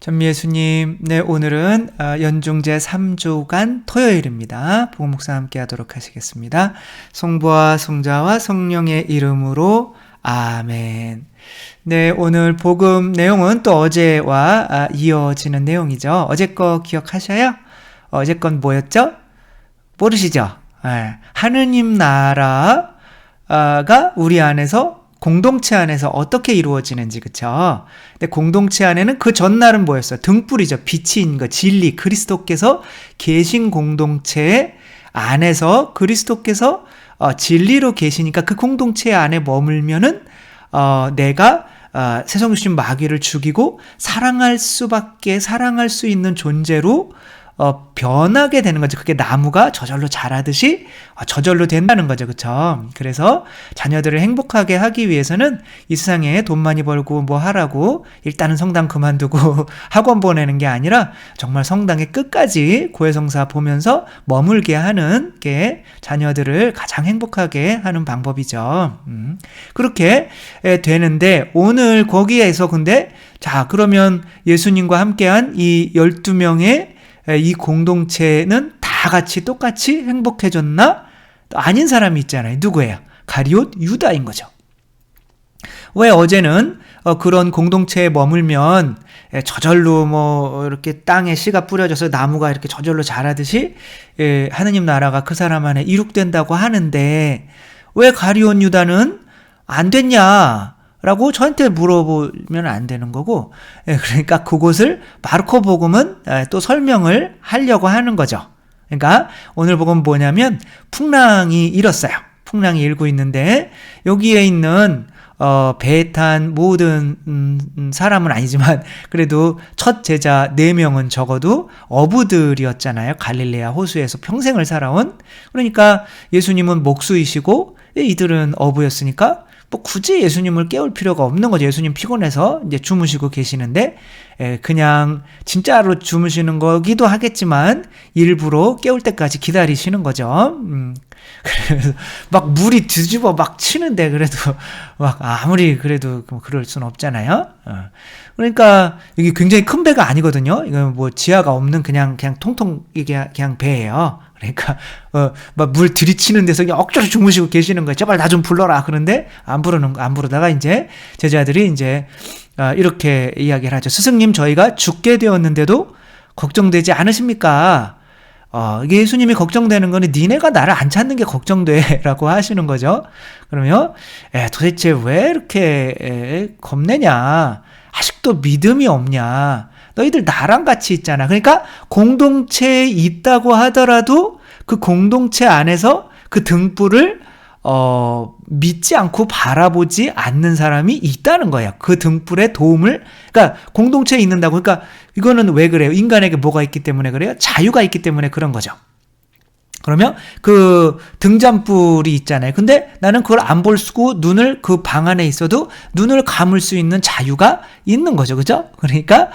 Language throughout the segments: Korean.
현미예수님, 네, 오늘은 연중제 3주간 토요일입니다. 복음 묵상 함께 하도록 하시겠습니다. 성부와 성자와 성령의 이름으로 아멘. 네, 오늘 복음 내용은 또 어제와 이어지는 내용이죠. 어제 거 기억하셔요? 어제 건 뭐였죠? 모르시죠? 네, 하느님 나라가 우리 안에서 공동체 안에서 어떻게 이루어지는지, 그쵸? 근데 공동체 안에는 그 전날은 뭐였어요? 등불이죠. 빛인 거, 진리, 그리스도께서 계신 공동체 안에서 그리스도께서 진리로 계시니까 그 공동체 안에 머물면은 내가 세상 주신 마귀를 죽이고 사랑할 수 있는 존재로 변하게 되는 거죠. 그게 나무가 저절로 자라듯이 저절로 된다는 거죠. 그쵸? 그래서 자녀들을 행복하게 하기 위해서는 이 세상에 돈 많이 벌고 뭐 하라고 일단은 성당 그만두고 학원 보내는 게 아니라 정말 성당의 끝까지 고해성사 보면서 머물게 하는 게 자녀들을 가장 행복하게 하는 방법이죠. 그렇게 되는데 오늘 거기에서 근데 자, 그러면 예수님과 함께한 이 12명의 이 공동체는 다 같이 똑같이 행복해졌나? 아닌 사람이 있잖아요. 누구예요? 가룟 유다인 거죠. 왜 어제는 그런 공동체에 머물면 저절로 뭐 이렇게 땅에 씨가 뿌려져서 나무가 이렇게 저절로 자라듯이 하느님 나라가 그 사람 안에 이룩된다고 하는데 왜 가룟 유다는 안 됐냐? 라고 저한테 물어보면 안 되는 거고, 그러니까 그곳을 마르코 복음은 또 설명을 하려고 하는 거죠. 그러니까 오늘 복음은 뭐냐면 풍랑이 일었어요. 풍랑이 일고 있는데 여기에 있는 배에 탄 모든 사람은 아니지만 그래도 첫 제자 4명은 적어도 어부들이었잖아요. 갈릴레아 호수에서 평생을 살아온. 그러니까 예수님은 목수이시고 이들은 어부였으니까 뭐 굳이 예수님을 깨울 필요가 없는 거죠. 예수님 피곤해서 이제 주무시고 계시는데 그냥 진짜로 주무시는 거기도 하겠지만 일부러 깨울 때까지 기다리시는 거죠. 그래서 막 물이 뒤집어 막 치는데 그래도 막 아무리 그래도 그럴 수는 없잖아요. 그러니까 이게 굉장히 큰 배가 아니거든요. 이건 뭐 지하가 없는 그냥 통통 이게 그냥 배예요. 그러니까 막 물 들이치는 데서 그냥 억지로 주무시고 계시는 거예요. 제발 나 좀 불러라. 그런데 안 부르다가 이제 제자들이 이제 이렇게 이야기를 하죠. 스승님, 저희가 죽게 되었는데도 걱정되지 않으십니까? 이게 예수님이 걱정되는 거는 니네가 나를 안 찾는 게 걱정돼 라고 하시는 거죠. 그러면 도대체 왜 이렇게 겁내냐? 아직도 믿음이 없냐? 너희들 나랑 같이 있잖아. 그러니까 공동체에 있다고 하더라도 그 공동체 안에서 그 등불을 믿지 않고 바라보지 않는 사람이 있다는 거예요. 그 등불의 도움을, 그러니까 공동체에 있는다고. 그러니까 이거는 왜 그래요? 인간에게 뭐가 있기 때문에 그래요? 자유가 있기 때문에 그런 거죠. 그러면 그 등잔불이 있잖아요. 근데 나는 그걸 안 볼 수고 눈을 그 방 안에 있어도 눈을 감을 수 있는 자유가 있는 거죠. 그죠? 그러니까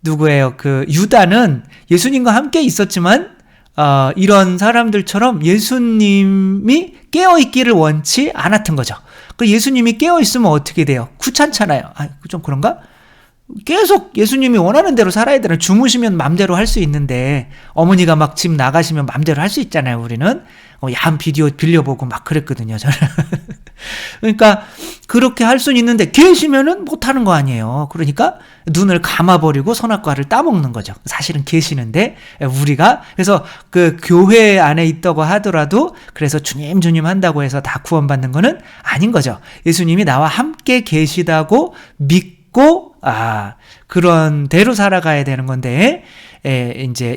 누구예요? 그 유다는 예수님과 함께 있었지만 이런 사람들처럼 예수님이 깨어있기를 원치 않았던 거죠. 그 예수님이 깨어있으면 어떻게 돼요? 귀찮잖아요. 좀 그런가? 계속 예수님이 원하는 대로 살아야 되는, 주무시면 맘대로 할 수 있는데 어머니가 막 집 나가시면 맘대로 할 수 있잖아요. 우리는 야한 비디오 빌려보고 막 그랬거든요. 저는 그러니까 그렇게 할 수는 있는데 계시면은 못하는 거 아니에요. 그러니까 눈을 감아버리고 선악과를 따먹는 거죠. 사실은 계시는데 우리가 그래서 그 교회 안에 있다고 하더라도 그래서 주님 한다고 해서 다 구원받는 거는 아닌 거죠. 예수님이 나와 함께 계시다고 믿고 그런 대로 살아가야 되는 건데 이제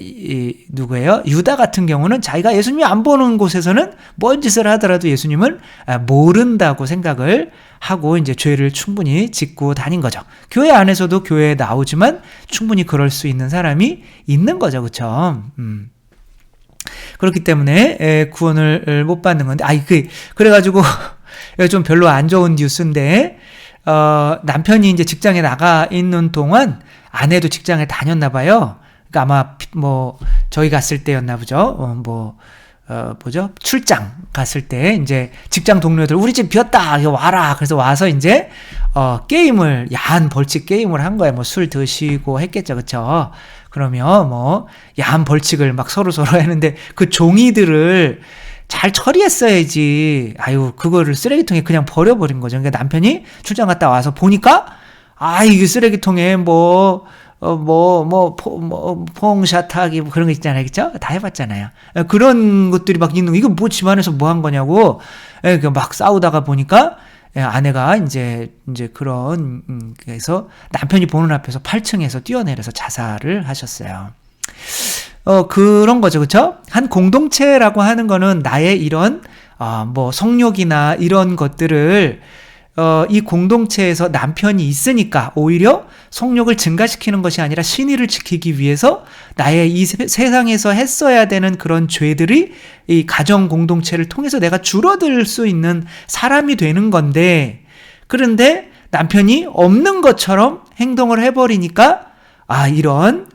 누구예요? 유다 같은 경우는 자기가 예수님이 안 보는 곳에서는 뭔 짓을 하더라도 예수님을 모른다고 생각을 하고 이제 죄를 충분히 짓고 다닌 거죠. 교회 안에서도 교회에 나오지만 충분히 그럴 수 있는 사람이 있는 거죠. 그렇죠? 그렇기 때문에 구원을 못 받는 건데 그래가지고 좀 별로 안 좋은 뉴스인데 남편이 이제 직장에 나가 있는 동안 아내도 직장에 다녔나 봐요. 그러니까 아마 뭐 저희 갔을 때였나 보죠. 출장 갔을 때 이제 직장 동료들 우리 집 비었다 이거 와라 그래서 와서 이제 게임을 야한 벌칙 게임을 한 거예요. 뭐 술 드시고 했겠죠, 그쵸? 그러면 뭐 야한 벌칙을 막 서로 했는데 그 종이들을 잘 처리했어야지. 아유, 그거를 쓰레기통에 그냥 버려버린 거죠. 그러니까 남편이 출장 갔다 와서 보니까, 이게 쓰레기통에 퐁샷하기 그런 거 있잖아요. 그죠? 다 해봤잖아요. 그런 것들이 막 있는 거, 이거 뭐 집안에서 뭐 한 거냐고, 막 싸우다가 보니까, 아내가 이제 그래서 남편이 보는 앞에서 8층에서 뛰어내려서 자살을 하셨어요. 그런 거죠. 그쵸? 한 공동체라고 하는 거는 나의 이런, 성욕이나 이런 것들을, 이 공동체에서 남편이 있으니까 오히려 성욕을 증가시키는 것이 아니라 신의를 지키기 위해서 나의 이 세상에서 했어야 되는 그런 죄들이 이 가정 공동체를 통해서 내가 줄어들 수 있는 사람이 되는 건데, 그런데 남편이 없는 것처럼 행동을 해버리니까, 이런,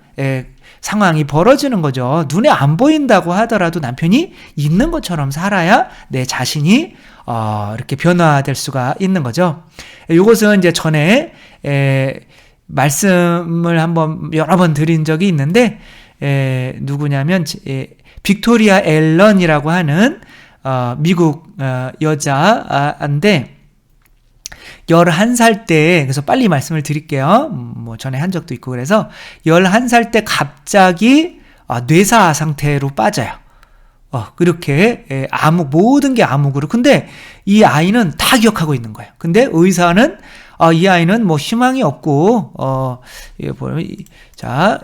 상황이 벌어지는 거죠. 눈에 안 보인다고 하더라도 남편이 있는 것처럼 살아야 내 자신이 이렇게 변화될 수가 있는 거죠. 이것은 이제 전에 말씀을 한번 여러 번 드린 적이 있는데 누구냐면 빅토리아 앨런이라고 하는 미국 여자인데 11살 때, 그래서 빨리 말씀을 드릴게요. 뭐 전에 한 적도 있고 그래서 11살 때 갑자기 뇌사 상태로 빠져요. 그렇게 모든 게 암흑으로. 근데 이 아이는 다 기억하고 있는 거예요. 근데 의사는 이 아이는 뭐 희망이 없고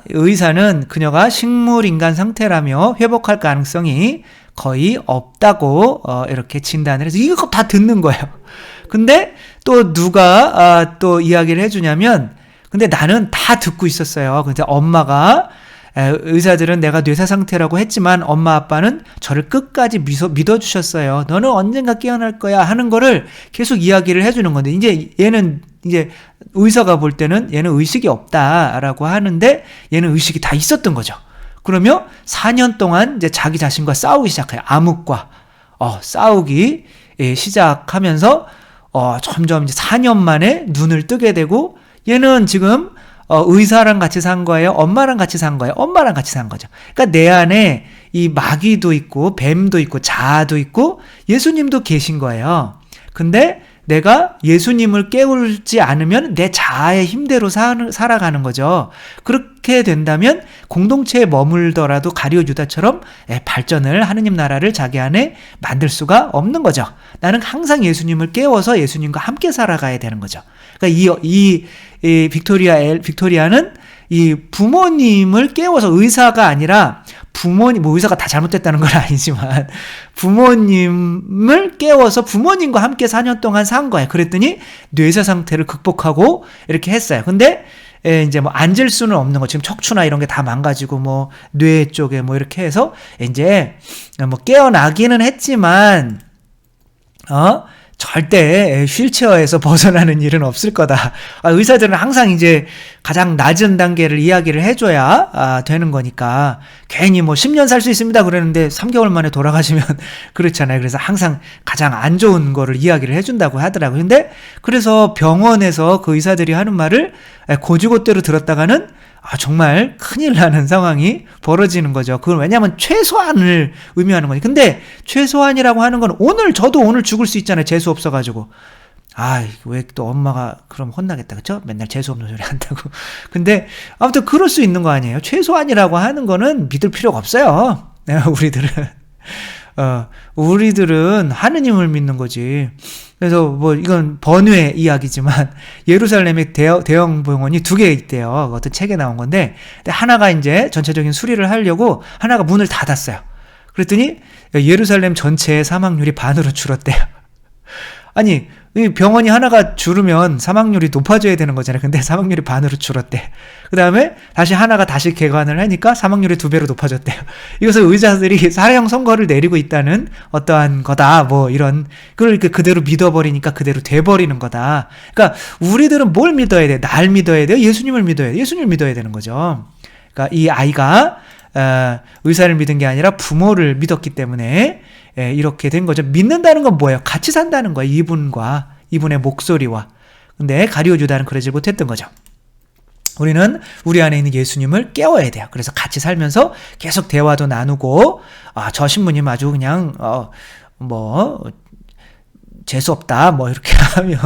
의사는 그녀가 식물인간 상태라며 회복할 가능성이 거의 없다고 이렇게 진단을 해서 이거 다 듣는 거예요. 근데 또 누가 또 이야기를 해주냐면, 근데 나는 다 듣고 있었어요. 근데 엄마가 의사들은 내가 뇌사 상태라고 했지만 엄마 아빠는 저를 끝까지 믿어주셨어요. 너는 언젠가 깨어날 거야 하는 거를 계속 이야기를 해주는 건데, 이제 얘는 이제 의사가 볼 때는 얘는 의식이 없다라고 하는데 얘는 의식이 다 있었던 거죠. 그러면 4년 동안 이제 자기 자신과 싸우기 시작해요. 암흑과 싸우기 시작하면서 점점 이제 4년 만에 눈을 뜨게 되고, 얘는 지금 의사랑 같이 산 거예요? 엄마랑 같이 산 거예요? 엄마랑 같이 산 거죠. 그러니까 내 안에 이 마귀도 있고 뱀도 있고 자아도 있고 예수님도 계신 거예요. 근데 내가 예수님을 깨우지 않으면 내 자아의 힘대로 살아가는 거죠. 그렇게 된다면 공동체에 머물더라도 가룟 유다처럼 발전을, 하느님 나라를 자기 안에 만들 수가 없는 거죠. 나는 항상 예수님을 깨워서 예수님과 함께 살아가야 되는 거죠. 그러니까 이 빅토리아는 이 부모님을 깨워서, 의사가 아니라 부모님, 뭐 의사가 다 잘못됐다는 건 아니지만 부모님을 깨워서 부모님과 함께 4년 동안 산 거예요. 그랬더니 뇌사 상태를 극복하고 이렇게 했어요. 근데 이제 뭐 앉을 수는 없는 거, 지금 척추나 이런 게 다 망가지고 뭐 뇌 쪽에 뭐 이렇게 해서 이제 뭐 깨어나기는 했지만 절대 휠체어에서 벗어나는 일은 없을 거다. 의사들은 항상 이제 가장 낮은 단계를 이야기를 해줘야 되는 거니까, 괜히 뭐 10년 살 수 있습니다 그랬는데 3개월 만에 돌아가시면 그렇잖아요. 그래서 항상 가장 안 좋은 거를 이야기를 해준다고 하더라고요. 근데 그래서 병원에서 그 의사들이 하는 말을 고지고대로 들었다가는 정말 큰일 나는 상황이 벌어지는 거죠. 그건 왜냐하면 최소한을 의미하는 거니. 근데 최소한이라고 하는 건 저도 오늘 죽을 수 있잖아요. 재수 없어가지고. 왜 또 엄마가 그럼 혼나겠다. 그쵸? 맨날 재수 없는 소리 한다고. 근데 아무튼 그럴 수 있는 거 아니에요. 최소한이라고 하는 거는 믿을 필요가 없어요. 우리들은 하느님을 믿는 거지. 그래서 뭐 이건 번외 이야기지만 예루살렘에 대형 병원이 2개 있대요. 어떤 책에 나온 건데, 하나가 이제 전체적인 수리를 하려고 하나가 문을 닫았어요. 그랬더니 예루살렘 전체의 사망률이 반으로 줄었대요. 아니, 이 병원이 하나가 줄으면 사망률이 높아져야 되는 거잖아요. 근데 사망률이 반으로 줄었대. 그 다음에 다시 하나가 다시 개관을 하니까 사망률이 2배로 높아졌대요. 이것을 의사들이 사형 선고를 내리고 있다는 어떠한 거다. 뭐 이런, 그걸 그대로 믿어버리니까 그대로 돼버리는 거다. 그러니까 우리들은 뭘 믿어야 돼? 날 믿어야 돼요? 예수님을 믿어야 돼요? 예수님을 믿어야 되는 거죠. 그러니까 이 아이가 의사를 믿은 게 아니라 부모를 믿었기 때문에 이렇게 된 거죠. 믿는다는 건 뭐예요? 같이 산다는 거예요. 이분의 목소리와. 근데 가룟 유다는 그러지 못했던 거죠. 우리는 우리 안에 있는 예수님을 깨워야 돼요. 그래서 같이 살면서 계속 대화도 나누고, 저 신부님 아주 그냥 재수없다 이렇게 하면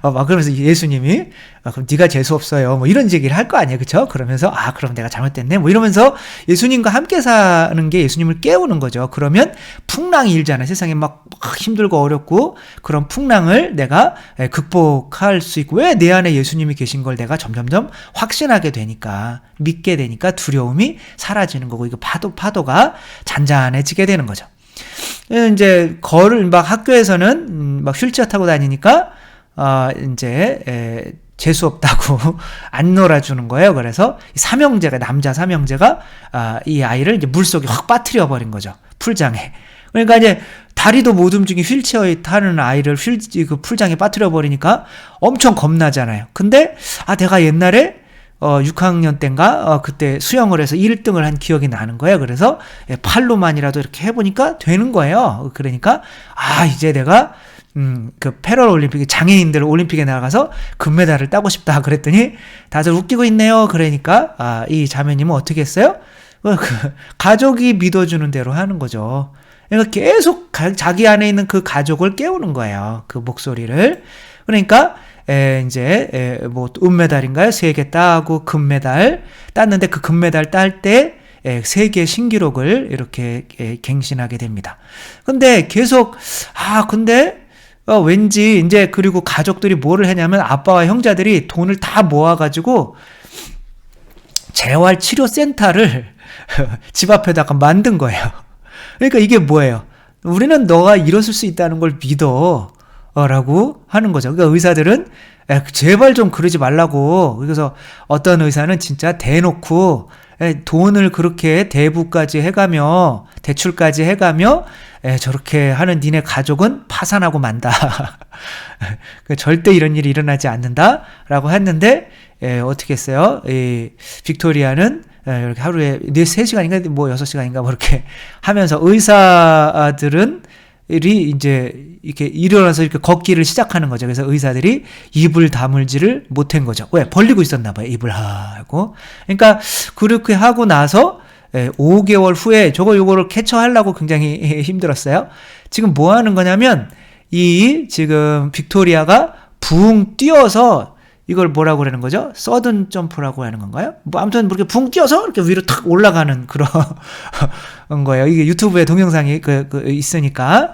막 그러면서 예수님이 그럼 네가 재수없어요 이런 얘기를 할 거 아니에요, 그렇죠? 그러면서 그럼 내가 잘못됐네 이러면서 예수님과 함께 사는 게 예수님을 깨우는 거죠. 그러면 풍랑이 일잖아요. 세상에 막 힘들고 어렵고 그런 풍랑을 내가 극복할 수 있고, 왜 내 안에 예수님이 계신 걸 내가 점점점 확신하게 되니까, 믿게 되니까 두려움이 사라지는 거고, 이거 파도가 잔잔해지게 되는 거죠. 이제 학교에서는 막 휠체어 타고 다니니까 재수 없다고 안 놀아주는 거예요. 그래서 남자 삼형제가 이 아이를 이제 물속에 확 빠뜨려 버린 거죠. 풀장에. 그러니까 이제 다리도 못 움직인 휠체어에 타는 아이를 그 풀장에 빠뜨려 버리니까 엄청 겁나잖아요. 근데 내가 옛날에 6학년 때인가 그때 수영을 해서 1등을 한 기억이 나는 거예요. 그래서 팔로만이라도 이렇게 해보니까 되는 거예요. 그러니까 이제 내가 그 패럴올림픽 장애인들 올림픽에 나가서 금메달을 따고 싶다 그랬더니 다들 웃기고 있네요. 그러니까 이 자매님은 어떻게 했어요? 가족이 믿어주는 대로 하는 거죠. 그러니까 계속 자기 안에 있는 그 가족을 깨우는 거예요. 그 목소리를. 그러니까 은메달인가요? 3개 따고 금메달 땄는데, 그 금메달 딸 때 세계 신기록을 이렇게 갱신하게 됩니다. 근데 계속 왠지 이제, 그리고 가족들이 뭐를 했냐면 아빠와 형제들이 돈을 다 모아가지고 재활치료센터를 집 앞에다가 만든 거예요. 그러니까 이게 뭐예요? 우리는 너가 일어설 수 있다는 걸 믿어 라고 하는 거죠. 그러니까 의사들은 제발 좀 그러지 말라고. 그래서 어떤 의사는 진짜 대놓고 돈을 그렇게 대부까지 해가며 대출까지 해가며 저렇게 하는 니네 가족은 파산하고 만다. 절대 이런 일이 일어나지 않는다 라고 했는데, 어떻게 했어요? 빅토리아는 이렇게 하루에 3시간인가 6시간인가 이렇게 하면서 의사들은 이제 이렇게 일어나서 이렇게 걷기를 시작하는 거죠. 그래서 의사들이 입을 다물지를 못한 거죠. 왜? 벌리고 있었나 봐요. 입을 하고. 그러니까 그렇게 하고 나서 5개월 후에 요거를 캐쳐하려고 굉장히 힘들었어요. 지금 뭐 하는 거냐면, 지금 빅토리아가 붕 뛰어서, 이걸 뭐라고 그러는 거죠? 서든 점프라고 하는 건가요? 아무튼 이렇게 붕 뛰어서 이렇게 위로 탁 올라가는 그런 거예요. 이게 유튜브에 동영상이 있으니까,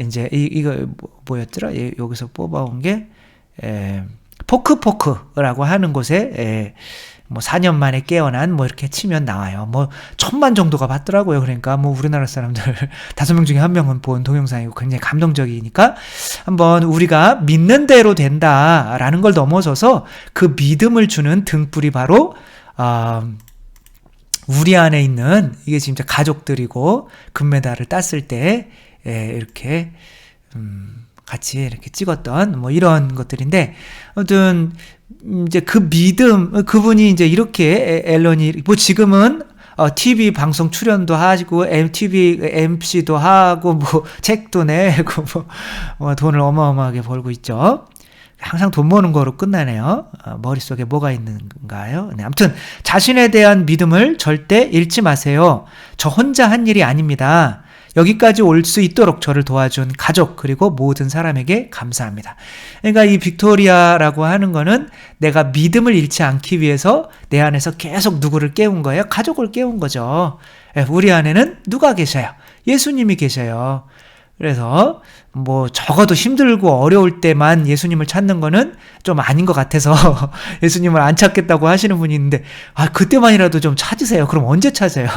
이제 이거 뭐였더라? 여기서 뽑아온 게 포크라고 하는 곳에 4년 만에 깨어난 이렇게 치면 나와요. 1000만 정도가 봤더라고요. 그러니까 우리나라 사람들 5명 중에 1명은 본 동영상이고 굉장히 감동적이니까, 한번 우리가 믿는 대로 된다라는 걸 넘어서서 그 믿음을 주는 등불이 바로 우리 안에 있는, 이게 진짜 가족들이고 금메달을 땄을 때 이렇게 같이 이렇게 찍었던 이런 것들인데, 아무튼 이제 그 믿음, 그분이 이제 이렇게 앨런이 지금은 TV 방송 출연도 하시고 MTV MC도 하고 책도 내고 돈을 어마어마하게 벌고 있죠. 항상 돈 버는 거로 끝나네요. 머릿속에 뭐가 있는가요? 네, 아무튼 자신에 대한 믿음을 절대 잃지 마세요. 저 혼자 한 일이 아닙니다. 여기까지 올 수 있도록 저를 도와준 가족, 그리고 모든 사람에게 감사합니다. 그러니까 이 빅토리아라고 하는 거는 내가 믿음을 잃지 않기 위해서 내 안에서 계속 누구를 깨운 거예요? 가족을 깨운 거죠. 우리 안에는 누가 계셔요? 예수님이 계셔요. 그래서 적어도 힘들고 어려울 때만 예수님을 찾는 거는 좀 아닌 것 같아서 예수님을 안 찾겠다고 하시는 분이 있는데, 그때만이라도 좀 찾으세요. 그럼 언제 찾아요?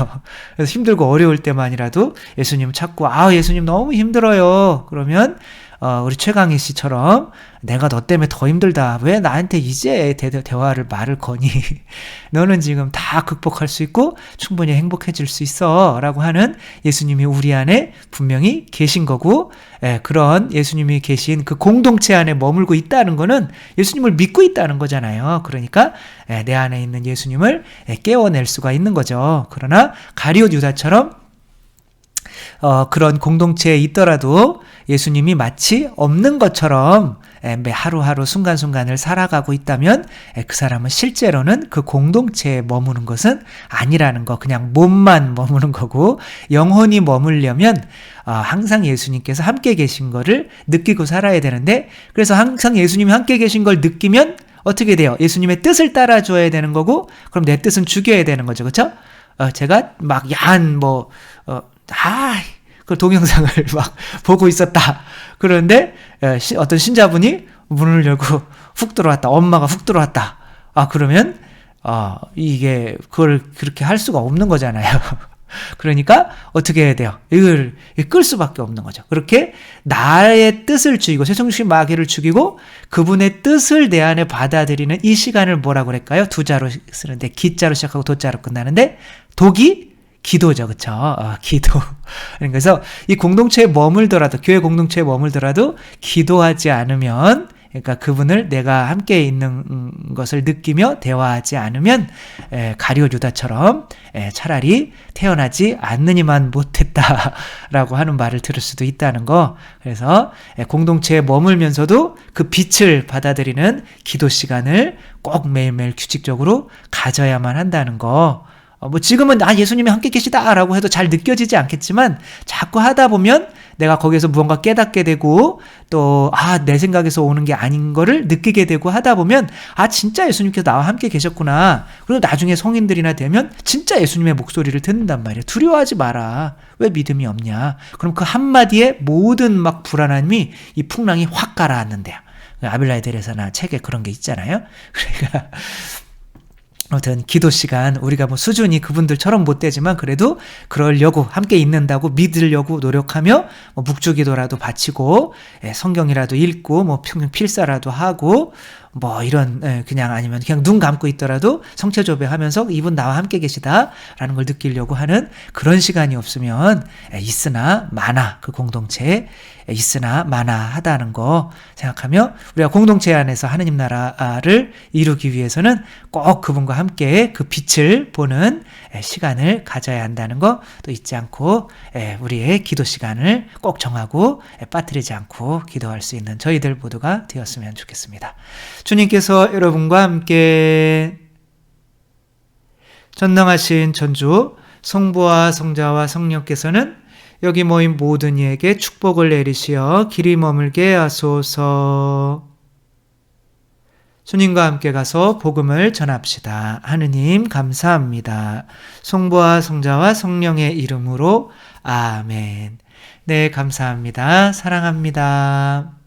그래서 힘들고 어려울 때만이라도 예수님 찾고, 예수님 너무 힘들어요. 그러면 우리 최강희 씨처럼 내가 너 때문에 더 힘들다. 왜 나한테 이제 말을 거니? 너는 지금 다 극복할 수 있고 충분히 행복해질 수 있어. 라고 하는 예수님이 우리 안에 분명히 계신 거고, 그런 예수님이 계신 그 공동체 안에 머물고 있다는 거는 예수님을 믿고 있다는 거잖아요. 그러니까 내 안에 있는 예수님을 깨워낼 수가 있는 거죠. 그러나 가룟 유다처럼 그런 공동체에 있더라도 예수님이 마치 없는 것처럼 매 하루하루 순간순간을 살아가고 있다면 그 사람은 실제로는 그 공동체에 머무는 것은 아니라는 거, 그냥 몸만 머무는 거고, 영혼이 머물려면 항상 예수님께서 함께 계신 거를 느끼고 살아야 되는데, 그래서 항상 예수님이 함께 계신 걸 느끼면 어떻게 돼요? 예수님의 뜻을 따라줘야 되는 거고, 그럼 내 뜻은 죽여야 되는 거죠. 그렇죠? 제가 막 야한 그 동영상을 막 보고 있었다. 그런데 어떤 신자분이 문을 열고 훅 들어왔다. 엄마가 훅 들어왔다. 그러면 이게 그걸 그렇게 할 수가 없는 거잖아요. 그러니까 어떻게 해야 돼요? 이걸 끌 수밖에 없는 거죠. 그렇게 나의 뜻을 죽이고 세속주의 마귀를 죽이고 그분의 뜻을 내 안에 받아들이는 이 시간을 뭐라고 그럴까요? 두 자로 쓰는데 기자로 시작하고 도자로 끝나는데 독이 기도죠. 그쵸? 기도. 그래서 이 공동체에 머물더라도, 교회 공동체에 머물더라도 기도하지 않으면, 그러니까 그분을 내가 함께 있는 것을 느끼며 대화하지 않으면 가룟 유다처럼 차라리 태어나지 않느니만 못했다라고 하는 말을 들을 수도 있다는 거. 그래서 공동체에 머물면서도 그 빛을 받아들이는 기도 시간을 꼭 매일매일 규칙적으로 가져야만 한다는 거. 지금은 예수님이 함께 계시다라고 해도 잘 느껴지지 않겠지만 자꾸 하다 보면 내가 거기에서 무언가 깨닫게 되고 또 내 생각에서 오는 게 아닌 거를 느끼게 되고 하다 보면 진짜 예수님께서 나와 함께 계셨구나. 그리고 나중에 성인들이나 되면 진짜 예수님의 목소리를 듣는단 말이에요. 두려워하지 마라. 왜 믿음이 없냐. 그럼 그 한마디에 모든 막 불안함이 이 풍랑이 확 가라앉는데요. 아빌라에 데레사나 책에 그런 게 있잖아요. 그러니까 아무튼 기도 시간, 우리가 수준이 그분들처럼 못 되지만 그래도 그러려고 함께 있는다고 믿으려고 노력하며 묵주기도라도 바치고 성경이라도 읽고 필사라도 하고 이런 그냥 아니면 그냥 눈 감고 있더라도 성체조배하면서 이분 나와 함께 계시다라는 걸 느끼려고 하는 그런 시간이 없으면 있으나 마나, 그 공동체에 있으나 마나 하다는 거 생각하며 우리가 공동체 안에서 하느님 나라를 이루기 위해서는 꼭 그분과 함께 그 빛을 보는 시간을 가져야 한다는 거 또 잊지 않고 우리의 기도 시간을 꼭 정하고 빠뜨리지 않고 기도할 수 있는 저희들 모두가 되었으면 좋겠습니다. 주님께서 여러분과 함께 전능하신 전주 성부와 성자와 성령께서는 여기 모인 모든 이에게 축복을 내리시어 길이 머물게 하소서. 주님과 함께 가서 복음을 전합시다. 하느님 감사합니다. 성부와 성자와 성령의 이름으로 아멘. 네, 감사합니다. 사랑합니다.